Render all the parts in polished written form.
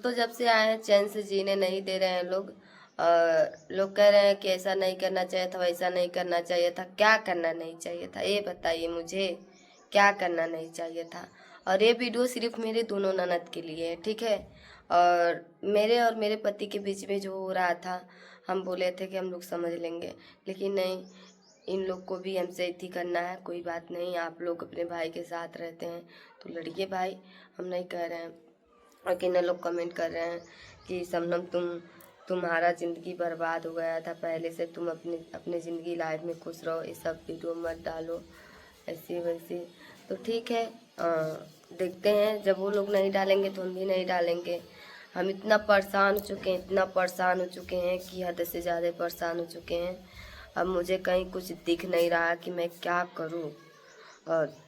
दोस्तों जब से आए हैं चैन से जीने नहीं दे रहे हैं लोग। लोग कह रहे हैं कि ऐसा नहीं करना चाहिए था, वैसा नहीं करना चाहिए था। क्या करना नहीं चाहिए था ये बताइए मुझे, क्या करना नहीं चाहिए था। और ये वीडियो सिर्फ मेरे दोनों ननद के लिए है, ठीक है। और मेरे पति के बीच में जो हो रहा था, हम बोले थे कि हम लोग समझ लेंगे, लेकिन नहीं, इन लोग को भी हमसे इतनी करना है। कोई बात नहीं, आप लोग अपने भाई के साथ रहते हैं तो लड़िए भाई, हम नहीं कह रहे हैं। और कितने लोग कमेंट कर रहे हैं कि शबनम तुम्हारा ज़िंदगी बर्बाद हो गया था पहले से, तुम अपने ज़िंदगी लाइफ में खुश रहो, ये सब वीडियो मत डालो ऐसे वैसे। तो ठीक है, देखते हैं, जब वो लोग नहीं डालेंगे तो हम भी नहीं डालेंगे। हम इतना परेशान हो चुके हैं, इतना परेशान हो चुके हैं कि हद से ज़्यादा परेशान हो चुके हैं। अब मुझे कहीं कुछ दिख नहीं रहा कि मैं क्या करूं। और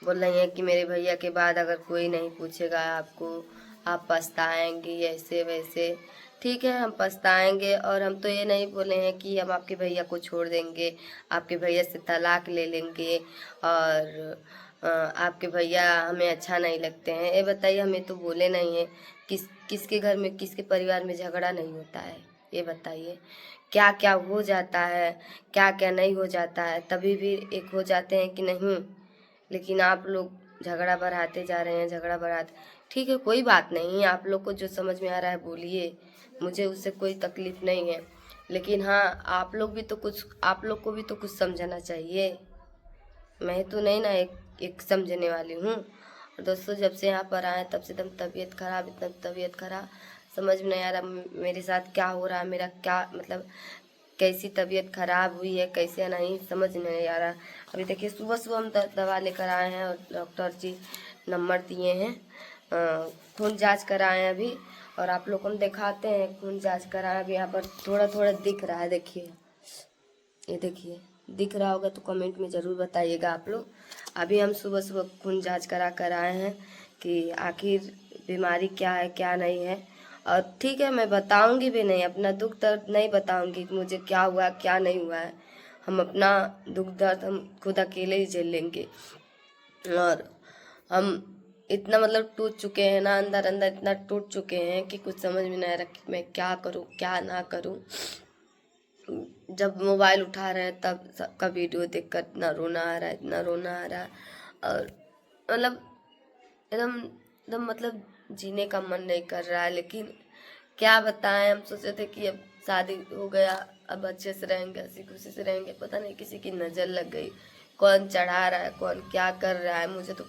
बोल रही हैं कि मेरे भैया के बाद अगर कोई नहीं पूछेगा आपको, आप पछताएंगी ऐसे वैसे। ठीक है, हम पछताएंगे। और हम तो ये नहीं बोले हैं कि हम आपके भैया को छोड़ देंगे, आपके भैया से तलाक ले लेंगे और आपके भैया हमें अच्छा नहीं लगते हैं। ये बताइए, हमें तो बोले नहीं है। किसके घर में, किसके परिवार में झगड़ा नहीं होता है, ये बताइए। क्या क्या हो जाता है, क्या क्या नहीं हो जाता है, तभी भी एक हो जाते हैं कि नहीं। लेकिन आप लोग झगड़ा बढ़ाते जा रहे हैं, झगड़ा बढ़ाते। ठीक है, कोई बात नहीं, आप लोग को जो समझ में आ रहा है बोलिए, मुझे उससे कोई तकलीफ नहीं है। लेकिन हाँ, आप लोग को भी तो कुछ समझना चाहिए। मैं तो नहीं ना एक समझने वाली हूँ। और दोस्तों जब से यहाँ पर आए तब से एकदम तबीयत खराब, इतना तबीयत खराब, समझ में नहीं आ रहा मेरे साथ क्या हो रहा है, मेरा क्या मतलब कैसी तबीयत खराब हुई है, कैसे नहीं समझ नहीं आ रहा। अभी देखिए, सुबह सुबह हम दवा लेकर आए हैं और डॉक्टर जी नंबर दिए हैं। खून जांच कराए हैं अभी, और आप लोग को हम दिखाते हैं। खून जांच कराए अभी, यहाँ पर थोड़ा थोड़ा दिख रहा है, देखिए, ये देखिए, दिख रहा होगा तो कमेंट में ज़रूर बताइएगा आप लोग। अभी हम सुबह सुबह खून जांच करा कर आए हैं कि आखिर बीमारी क्या है क्या नहीं है। और ठीक है, मैं बताऊंगी भी नहीं, अपना दुख दर्द नहीं बताऊंगी कि मुझे क्या हुआ क्या नहीं हुआ है। हम अपना दुख दर्द हम खुद अकेले ही झेल लेंगे। और हम इतना मतलब टूट चुके हैं ना, अंदर अंदर इतना टूट चुके हैं कि कुछ समझ में नहीं आ रहा कि मैं क्या करूँ क्या ना करूँ। जब मोबाइल उठा रहे हैं तब सबका वीडियो देखकर इतना रोना आ रहा है, इतना रोना आ रहा है। और मतलब एकदम एकदम मतलब जीने का मन नहीं कर रहा है। लेकिन क्या बताएं, हम सोचे थे कि अब शादी हो गया, अब अच्छे से रहेंगे, हंसी खुशी से रहेंगे। पता नहीं किसी की नज़र लग गई, कौन चढ़ा रहा है, कौन क्या कर रहा है, मुझे तो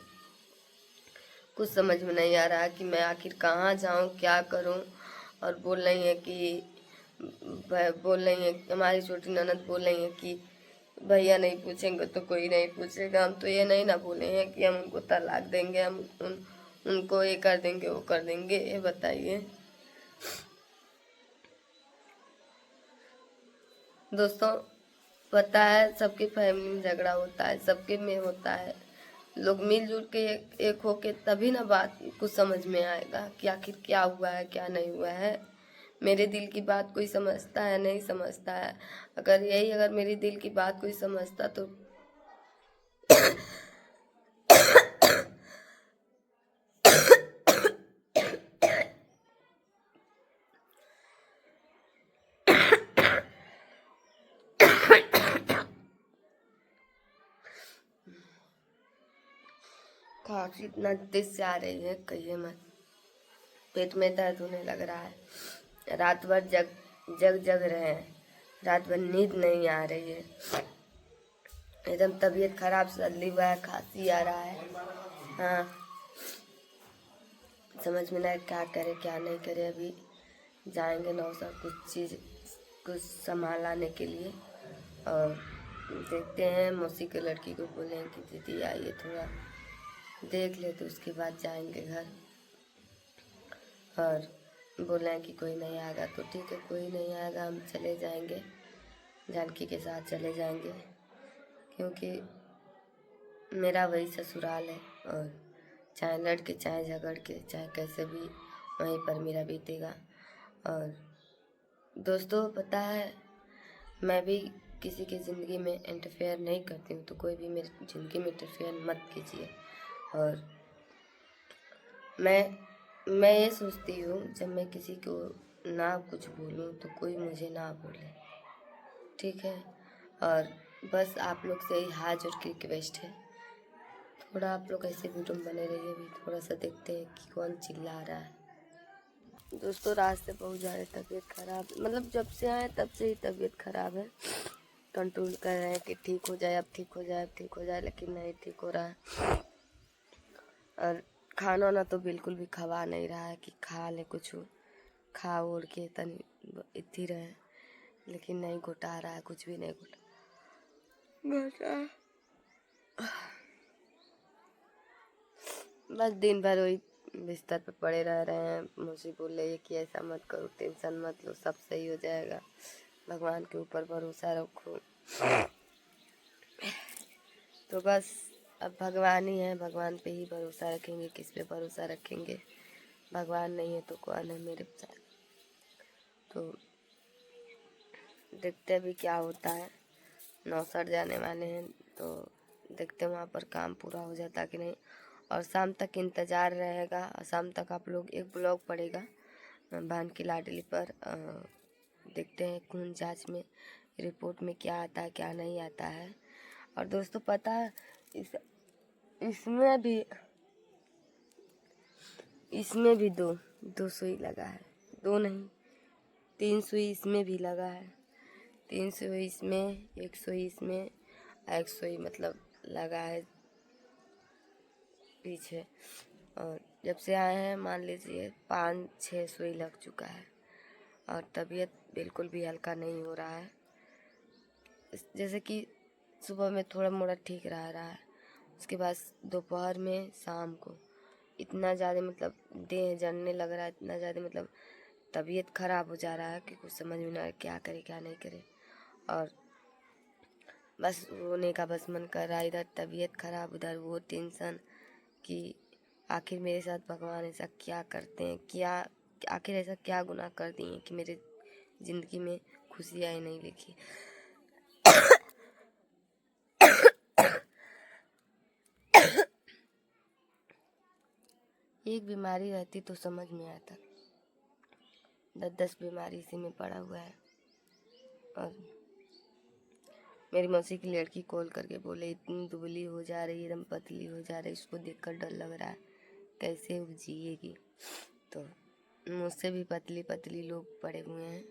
कुछ समझ में नहीं आ रहा कि मैं आखिर कहाँ जाऊँ, क्या करूँ। और बोल रही है हमारी छोटी ननद, बोल रही है कि भैया नहीं पूछेंगे तो कोई नहीं पूछेगा। हम तो ये नहीं ना बोले हैं कि हम उनको तलाक देंगे, हम उनको ये कर देंगे वो कर देंगे। ये बताइए दोस्तों, पता है सबके फैमिली में झगड़ा होता है, सबके में होता है। लोग मिलजुल के एक होके तभी ना बात कुछ समझ में आएगा कि आखिर क्या हुआ है क्या नहीं हुआ है। मेरे दिल की बात कोई समझता है नहीं समझता है। अगर मेरी दिल की बात कोई समझता तो खांसी इतना तेज से आ रही है कहिए मत। पेट में दर्द होने लग रहा है, रात भर जग रहे हैं, रात भर नींद नहीं आ रही है, एकदम तबीयत खराब सर्दी हुआ है, खांसी आ रहा है। हाँ, समझ में नहीं क्या करे क्या नहीं करे। अभी जाएंगे नौसा कुछ सामान लाने के लिए, और देखते हैं। मौसी के लड़की को बोले कि दीदी आइए थोड़ा देख ले, तो उसके बाद जाएंगे घर। और बोले हैं कि कोई नहीं आएगा तो ठीक है, कोई नहीं आएगा, हम चले जाएंगे, जानकी के साथ चले जाएंगे, क्योंकि मेरा वही ससुराल है। और चाहे लड़ के चाहे झगड़ के चाहे कैसे भी वहीं पर मेरा बीतेगा। और दोस्तों पता है, मैं भी किसी की ज़िंदगी में इंटरफेयर नहीं करती हूँ, तो कोई भी मेरी ज़िंदगी में इंटरफेयर मत कीजिए। और मैं मैं ये सोचती हूँ जब मैं किसी को ना कुछ बोलूँ तो कोई मुझे ना बोले, ठीक है। और बस आप लोग से ही हाथ जोड़ के रिक्वेस्ट है, थोड़ा आप लोग ऐसे वीडियो में बने रहिए। अभी थोड़ा सा देखते हैं कि कौन चिल्ला रहा है। दोस्तों रात से बहुत ज़्यादा तबीयत खराब, मतलब जब से आए तब से ही तबीयत खराब है। कंट्रोल कर रहे हैं कि ठीक हो जाए, अब ठीक हो जाए, अब ठीक हो जाए, लेकिन नहीं ठीक हो रहा है। और खाना ना तो बिल्कुल भी खवा नहीं रहा है कि खा ले, कुछ खा ओढ़ के तनी इतनी रहे, लेकिन नहीं घुटा रहा है, कुछ भी नहीं घुटा। बस दिन भर वही बिस्तर पे पड़े रह रहे हैं। मुझे बोल रही है कि ऐसा मत करो, टेंशन मत लो, सब सही हो जाएगा, भगवान के ऊपर भरोसा रखो। तो बस अब भगवान ही है, भगवान पे ही भरोसा रखेंगे, किस पे भरोसा रखेंगे। भगवान नहीं है तो कौन है मेरे साथ। तो देखते अभी क्या होता है। 9 सड़ जाने वाले हैं, तो देखते हैं वहाँ पर काम पूरा हो जाता कि नहीं। और शाम तक इंतज़ार रहेगा, और शाम तक आप लोग एक ब्लॉग पड़ेगा बहन की लाडली पर। देखते हैं खून जांच में रिपोर्ट में क्या आता है क्या नहीं आता है। और दोस्तों पता है इसमें भी दो सुई लगा है, 2 नहीं 3 सुई इसमें भी लगा है। 3 सुई इसमें, 1 सुई इसमें, 1 सुई मतलब लगा है पीछे। और जब से आए हैं मान लीजिए 5-6 सुई लग चुका है। और तबीयत बिल्कुल भी हल्का नहीं हो रहा है। जैसे कि सुबह में थोड़ा मोड़ा ठीक रहा है, उसके बाद दोपहर में, शाम को इतना ज़्यादा मतलब देह जलने लग रहा है, इतना ज़्यादा मतलब तबीयत खराब हो जा रहा है कि कुछ समझ में ना आए क्या करे क्या नहीं करे। और बस रोने का बस मन कर रहा है, इधर तबीयत खराब उधर वो टेंशन कि आखिर मेरे साथ भगवान ऐसा क्या करते हैं, क्या आखिर ऐसा क्या गुनाह कर दिए कि मेरे ज़िंदगी में खुशियाँ ही नहीं लिखी। एक बीमारी रहती तो समझ में आता, 10-10 बीमारी इसी में पड़ा हुआ है। और मेरी मौसी की लड़की कॉल करके बोले इतनी दुबली हो जा रही है, एकदम पतली हो जा रही है, इसको देखकर डर लग रहा है कैसे वो जिएगी। तो मुझसे भी पतली पतली लोग पड़े हुए हैं,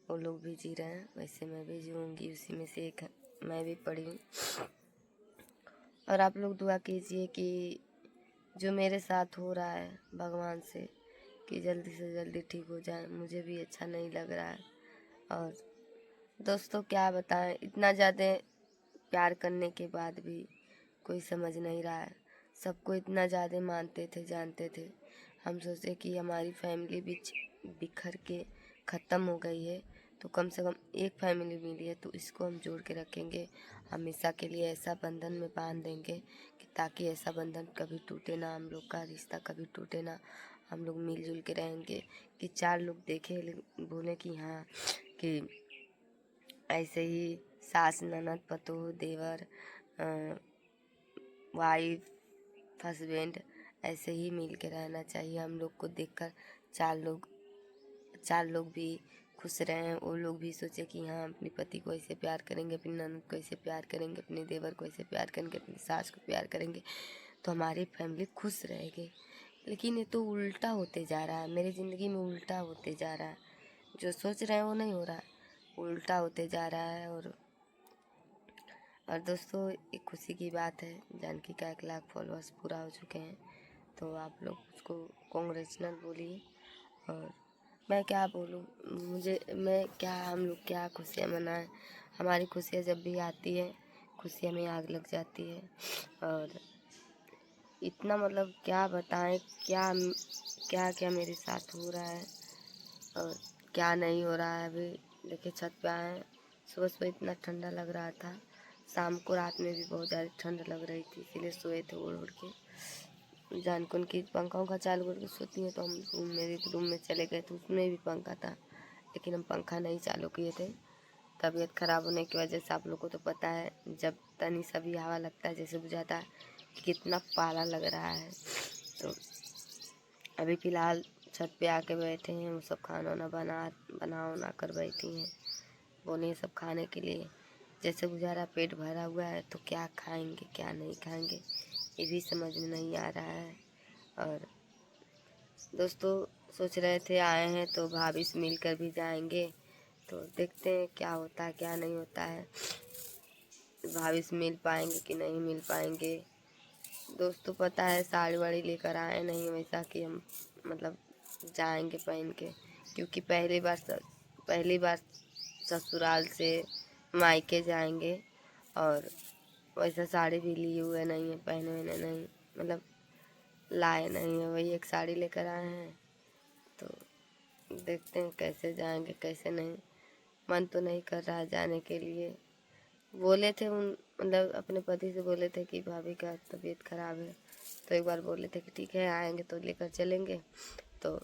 वो लोग भी जी रहे हैं, वैसे मैं भी जीऊँगी, उसी में से एक मैं भी पड़ी हूँ। और आप लोग दुआ कीजिए कि जो मेरे साथ हो रहा है भगवान से कि जल्दी से जल्दी ठीक हो जाए, मुझे भी अच्छा नहीं लग रहा है। और दोस्तों क्या बताएं, इतना ज़्यादा प्यार करने के बाद भी कोई समझ नहीं रहा है। सबको इतना ज़्यादा मानते थे, जानते थे, हम सोचे कि हमारी फैमिली बिखर के ख़त्म हो गई है, तो कम से कम एक फैमिली मिली है तो इसको हम जोड़ के रखेंगे, हमेशा के लिए ऐसा बंधन में बांध देंगे कि ताकि ऐसा बंधन कभी टूटे ना, हम लोग का रिश्ता कभी टूटे ना, हम लोग मिलजुल के रहेंगे। कि 4 लोग देखे बोले कि हाँ कि ऐसे ही सास ननद पतोह देवर वाइफ हस्बैंड ऐसे ही मिल के रहना चाहिए। हम लोग को देखकर 4 लोग भी खुश रहें, वो लोग भी सोचे कि हाँ अपने पति को ऐसे प्यार करेंगे, अपनी ननद को ऐसे प्यार करेंगे, अपने देवर को ऐसे प्यार करेंगे, अपनी सास को प्यार करेंगे, तो हमारी फैमिली खुश रहेगी। लेकिन ये तो उल्टा होते जा रहा है, मेरी ज़िंदगी में उल्टा होते जा रहा है। जो सोच रहे हैं वो नहीं हो रहा है, उल्टा होते जा रहा है। और दोस्तों एक खुशी की बात है, जानकी का 1 लाख फॉलोअर्स पूरा हो चुके हैं, तो आप लोग उसको कांग्रेचुलेशन बोलिए। और मैं क्या बोलूँ, हम लोग क्या खुशियाँ मनाएं। हमारी खुशियाँ जब भी आती है खुशियाँ में आग लग जाती है। और इतना मतलब क्या बताएं, क्या क्या क्या मेरे साथ हो रहा है और क्या नहीं हो रहा है। अभी देखिए छत पे आए हैं, सुबह सुबह इतना ठंडा लग रहा था, शाम को रात में भी बहुत ज़्यादा ठंड लग रही थी, इसीलिए सोए थे ओढ़ ओढ़ के। जान को उनकी पंखा चालू करके सोती हैं, तो हम मेरे रूम में चले गए तो उसमें भी पंखा था, लेकिन हम पंखा नहीं चालू किए थे। तबीयत ख़राब होने की वजह से आप लोग को तो पता है, जब तनी सा भी हवा लगता है जैसे बुझाता है कि कितना पाला लग रहा है। तो अभी फ़िलहाल छत पे आके बैठे हैं, वो सब खाना वाना बना कर बैठी हैं। बोले सब खाने के लिए, जैसे गुजारा पेट भरा हुआ है तो क्या खाएंगे क्या नहीं खाएंगे ये भी समझ में नहीं आ रहा है। और दोस्तों सोच रहे थे आए हैं तो भाभी से मिलकर भी जाएंगे, तो देखते हैं क्या होता है क्या नहीं होता है, भाभी से मिल पाएंगे कि नहीं मिल पाएंगे। दोस्तों पता है साड़ी वाड़ी लेकर आए नहीं वैसा कि हम मतलब जाएंगे पहन के, क्योंकि पहली बार ससुराल से मायके जाएंगे और वैसा साड़ी भी लिए हुए नहीं है, पहने हुए नहीं, मतलब लाए नहीं है, वही एक साड़ी लेकर आए हैं। तो देखते हैं कैसे जाएंगे कैसे नहीं, मन तो नहीं कर रहा है जाने के लिए। बोले थे उन मतलब अपने पति से बोले थे कि भाभी का तबीयत खराब है, तो एक बार बोले थे कि ठीक है आएंगे तो लेकर चलेंगे, तो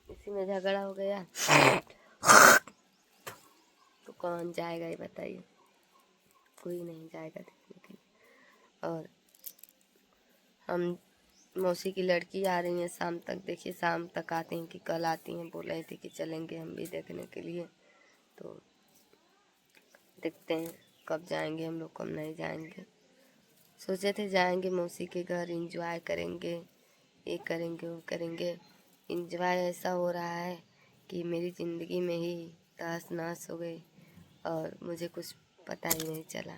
इसी में झगड़ा हो गया। तो कौन जाएगा ये बताइए, कोई नहीं जाएगा देखने के लिए। और हम मौसी की लड़की आ रही है शाम तक, देखिए शाम तक आती हैं कि कल आती हैं, बोल रही थी कि चलेंगे हम भी देखने के लिए। तो देखते हैं कब जाएंगे हम लोग कब नहीं जाएंगे। सोचे थे जाएंगे मौसी के घर एंजॉय करेंगे, ये करेंगे वो करेंगे। एंजॉय ऐसा हो रहा है कि मेरी ज़िंदगी में ही तहस नहस हो गई और मुझे कुछ पता ही नहीं चला।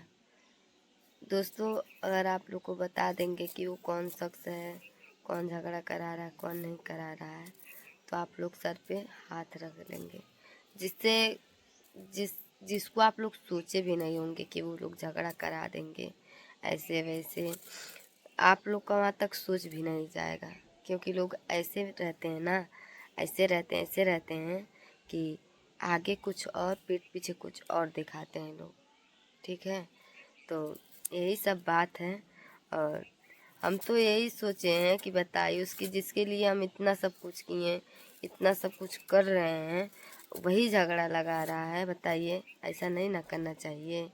दोस्तों अगर आप लोग को बता देंगे कि वो कौन शख्स है, कौन झगड़ा करा रहा है कौन नहीं करा रहा है, तो आप लोग सर पे हाथ रख लेंगे, जिससे जिसको आप लोग सोचे भी नहीं होंगे कि वो लोग झगड़ा करा देंगे ऐसे वैसे, आप लोग का वहाँ तक सोच भी नहीं जाएगा। क्योंकि लोग ऐसे रहते हैं ना, ऐसे रहते हैं कि आगे कुछ और पीठ पीछे कुछ और दिखाते हैं लोग, ठीक है। तो यही सब बात है और हम तो यही सोचे हैं कि बताइए उसकी जिसके लिए हम इतना सब कुछ किए, इतना सब कुछ कर रहे हैं, वही झगड़ा लगा रहा है। बताइए ऐसा नहीं ना करना चाहिए,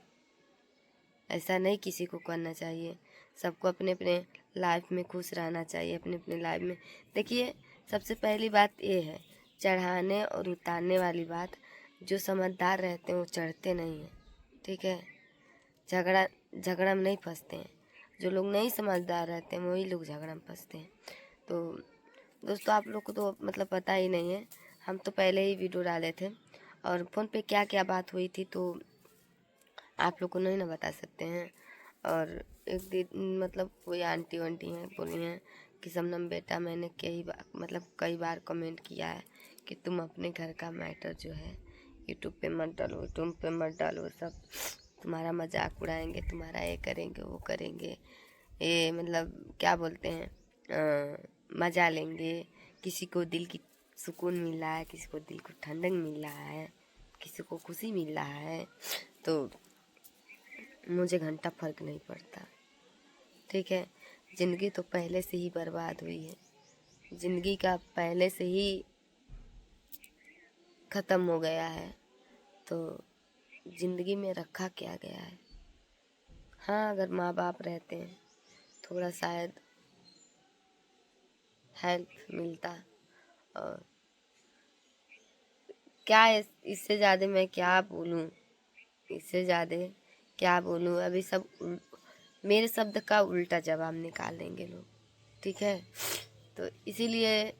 ऐसा नहीं किसी को करना चाहिए। सबको अपने अपने लाइफ में खुश रहना चाहिए, अपने अपने लाइफ में। देखिए सबसे पहली बात ये है, चढ़ाने और उतारने वाली बात, जो समझदार रहते हैं वो चढ़ते नहीं हैं, ठीक है। झगड़ा में नहीं फंसते हैं, जो लोग नहीं समझदार रहते हैं वही लोग झगड़ा में फंसते हैं। तो दोस्तों आप लोग को तो मतलब पता ही नहीं है, हम तो पहले ही वीडियो डाले थे और फ़ोन पे क्या क्या बात हुई थी तो आप लोग को नहीं ना बता सकते हैं। और एक दिन मतलब कोई आंटी वांटी हैं बोली हैं कि शबनम बेटा मैंने कई बार कमेंट किया है कि तुम अपने घर का मैटर जो है यूट्यूब पे मत डालो, यूट्यूब पे मत डालो, सब तुम्हारा मजाक उड़ाएंगे, तुम्हारा ये करेंगे वो करेंगे, ये मतलब क्या बोलते हैं मजा लेंगे। किसी को दिल की सुकून मिल रहा है, किसी को दिल को ठंडक मिल रहा है, किसी को खुशी मिल रहा है, तो मुझे घंटा फर्क नहीं पड़ता, ठीक है। ज़िंदगी तो पहले से ही बर्बाद हुई है, ज़िंदगी का पहले से ही ख़त्म हो गया है, तो ज़िंदगी में रखा क्या गया है। हाँ अगर माँ बाप रहते हैं थोड़ा शायद हेल्प मिलता, और क्या इससे ज़्यादा मैं क्या बोलूँ, इससे ज़्यादा क्या बोलूँ। अभी सब मेरे शब्द का उल्टा जवाब निकाल देंगे लोग, ठीक है। तो इसीलिए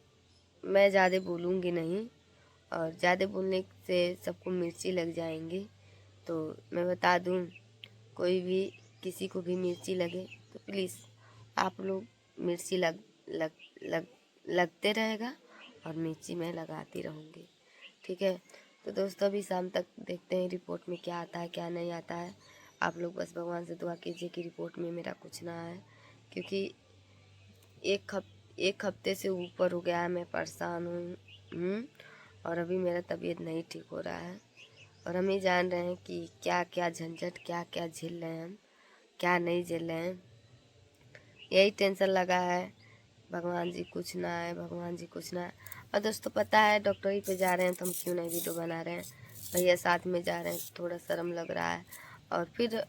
मैं ज़्यादा बोलूँगी नहीं, और ज़्यादा बोलने से सबको मिर्ची लग जाएंगी। तो मैं बता दूँ कोई भी किसी को भी मिर्ची लगे तो प्लीज़ आप लोग मिर्ची लग लग लगते रहेगा और मिर्ची मैं लगाती रहूँगी, ठीक है। तो दोस्तों अभी शाम तक देखते हैं रिपोर्ट में क्या आता है क्या नहीं आता है। आप लोग बस भगवान से दुआ कीजिए कि रिपोर्ट में मेरा कुछ ना आए, क्योंकि एक हफ्ते से ऊपर हो गया है मैं परेशान हूँ और अभी मेरा तबीयत नहीं ठीक हो रहा है। और हम ही जान रहे हैं कि क्या क्या झंझट क्या क्या झेल रहे हैं हम, क्या नहीं झेल रहे हैं। यही टेंशन लगा है, भगवान जी कुछ ना आए, भगवान जी कुछ ना आए। और दोस्तों पता है डॉक्टरी पे जा रहे हैं तो हम क्यों नहीं वीडियो बना रहे हैं, भैया साथ में जा रहे हैं, थोड़ा शर्म लग रहा है। और फिर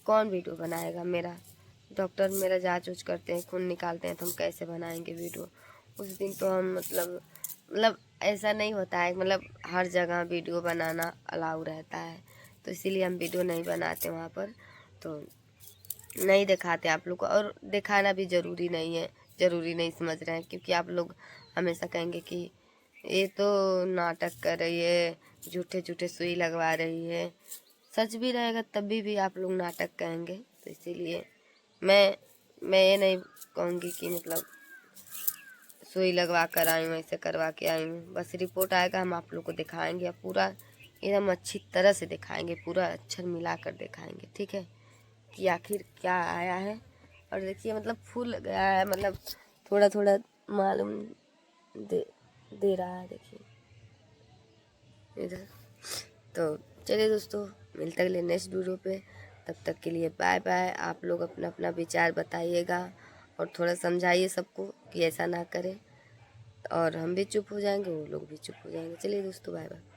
कौन वीडियो बनाएगा मेरा, डॉक्टर मेरा जांच उच करते हैं, खून निकालते हैं, तो हम कैसे बनाएंगे वीडियो। उस दिन तो हम मतलब ऐसा नहीं होता है, मतलब हर जगह वीडियो बनाना अलाउ रहता है, तो इसीलिए हम वीडियो नहीं बनाते वहाँ पर, तो नहीं दिखाते आप लोग को। और दिखाना भी ज़रूरी नहीं है, ज़रूरी नहीं समझ रहे हैं, क्योंकि आप लोग हमेशा कहेंगे कि ये तो नाटक कर रही है, झूठे झूठे सुई लगवा रही है। सच भी रहेगा तभी भी आप लोग नाटक कहेंगे, तो इसीलिए मैं ये नहीं कहूँगी कि मतलब सुई लगवा कर आई हूँ, ऐसे करवा के आई हूँ। बस रिपोर्ट आएगा, हम आप लोग को दिखाएंगे, पूरा एकदम अच्छी तरह से दिखाएंगे, पूरा अक्षर मिला कर दिखाएंगे, ठीक है, कि आखिर क्या आया है। और देखिए मतलब फूल गया है, मतलब थोड़ा थोड़ा मालूम दे रहा है, देखिए इधर। तो चलिए दोस्तों, मिलते अगले नेक्स्ट वीडियो पे, तब तक के लिए बाय बाय। आप लोग अपना अपना विचार बताइएगा और थोड़ा समझाइए सबको कि ऐसा ना करें, और हम भी चुप हो जाएंगे, वो लोग भी चुप हो जाएंगे। चलिए दोस्तों, बाय बाय।